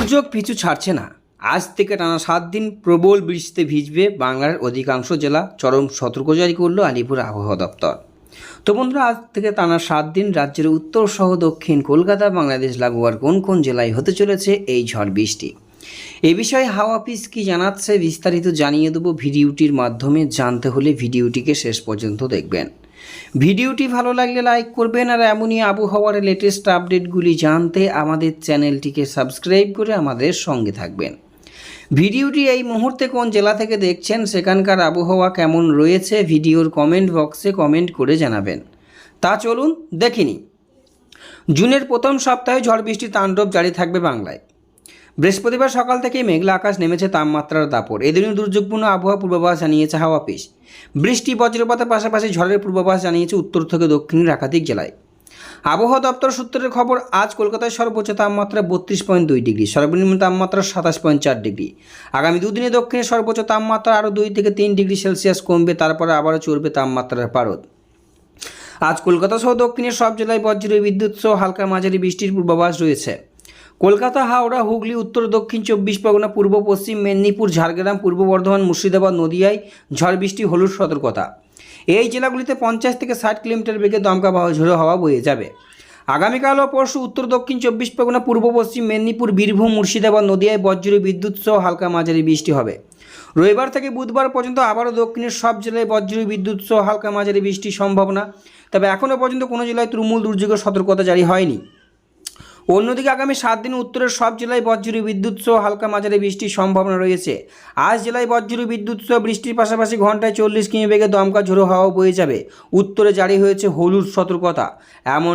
দুর্যোগ পিছু ছাড়ছে না। আজ থেকে টানা 7 দিন প্রবল বৃষ্টিতে ভিজবে বাংলার অধিকাংশ জেলা, চরম সতর্ক জারি করল আলিপুর আবহাওয়া দপ্তর। তো বন্ধুরা, আজ থেকে টানা 7 দিন রাজ্যের উত্তর সহ দক্ষিণ কলকাতা, বাংলাদেশ লাগোয়ার কোন কোন জেলায় হতে চলেছে এই ঝড় বৃষ্টি। এ বিষয়ে হাওয়া অফিস কি জানাচ্ছে বিস্তারিত জানিয়ে দেবো ভিডিওটির মাধ্যমে। জানতে হলে ভিডিওটিকে শেষ পর্যন্ত দেখবেন। ভিডিওটি ভালো লাগলে লাইক করবেন, আর এমনই আবহাওয়ার লেটেস্ট আপডেটগুলি জানতে আমাদের চ্যানেলটিকে সাবস্ক্রাইব করে আমাদের সঙ্গে থাকবেন। ভিডিওটি এই মুহূর্তে কোন জেলা থেকে দেখছেন, সেখানকার আবহাওয়া কেমন রয়েছে ভিডিওর কমেন্ট বক্সে কমেন্ট করে জানাবেন। তা চলুন দেখে নিই। জুনের প্রথম সপ্তাহে ঝড় বৃষ্টির তাণ্ডব জারি থাকবে বাংলায়। বৃহস্পতিবার সকাল থেকেই মেঘলা আকাশ, নেমেছে তাপমাত্রার দাপট। এদিনও দুর্যোগপূর্ণ আবহাওয়া পূর্বাভাস জানিয়েছে হাওয়া অফিস। বৃষ্টি বজ্রপাতের পাশাপাশি ঝড়ের পূর্বাভাস জানিয়েছে উত্তর থেকে দক্ষিণের একাধিক জেলায়। আবহাওয়া দপ্তর সূত্রের খবর, আজ কলকাতায় সর্বোচ্চ তাপমাত্রা 32.2 ডিগ্রি, সর্বনিম্ন তাপমাত্রা 27.4 ডিগ্রি। আগামী দুদিনে দক্ষিণে সর্বোচ্চ তাপমাত্রা আরও 2 থেকে 3 ডিগ্রি সেলসিয়াস কমবে, তারপরে আবারও চড়বে তাপমাত্রার পারদ। আজ কলকাতা সহ দক্ষিণের সব জেলায় বজ্র বিদ্যুৎ সহ হালকা মাঝারি বৃষ্টির পূর্বাভাস রয়েছে। কলকাতা, হাওড়া, হুগলি, উত্তর দক্ষিণ 24 পরগনা, পূর্ব পশ্চিম মেদিনীপুর, ঝাড়গ্রাম, পূর্ব বর্ধমান, মুর্শিদাবাদ, নদিয়ায় ঝড় বৃষ্টি হলুদ সতর্কতা। এই জেলাগুলিতে 50 থেকে 60 কিলোমিটার বেগে দমকা ঝোড়ো হাওয়া বয়ে যাবে। আগামীকাল ও পরশু উত্তর দক্ষিণ 24 পরগনা, পূর্ব পশ্চিম মেদিনীপুর, বীরভূম, মুর্শিদাবাদ, নদিয়ায় বজ্র বিদ্যুৎ সহ হালকা মাঝারি বৃষ্টি হবে। রবিবার থেকে বুধবার পর্যন্ত আবারও দক্ষিণের সব জেলায় বজ্র বিদ্যুৎ সহ হালকা মাঝারি বৃষ্টির সম্ভাবনা। তবে এখনও পর্যন্ত কোনো জেলায় তুমুল দুর্যোগের সতর্কতা জারি হয়নি। অন্যদিকে আগামী 7 দিন উত্তরের সব জেলায় বজ্র বিদ্যুৎ সহ হালকা মাঝারি বৃষ্টির সম্ভাবনা রয়েছে। আজ জেলায় বজ্র বিদ্যুৎ সহ বৃষ্টির পাশাপাশি ঘন্টায় 40 কিমি বেগে দমকা ঝোড়ো হাওয়া বয়ে যাবে। উত্তরে জারি হয়েছে হলুদ সতর্কতা। এমন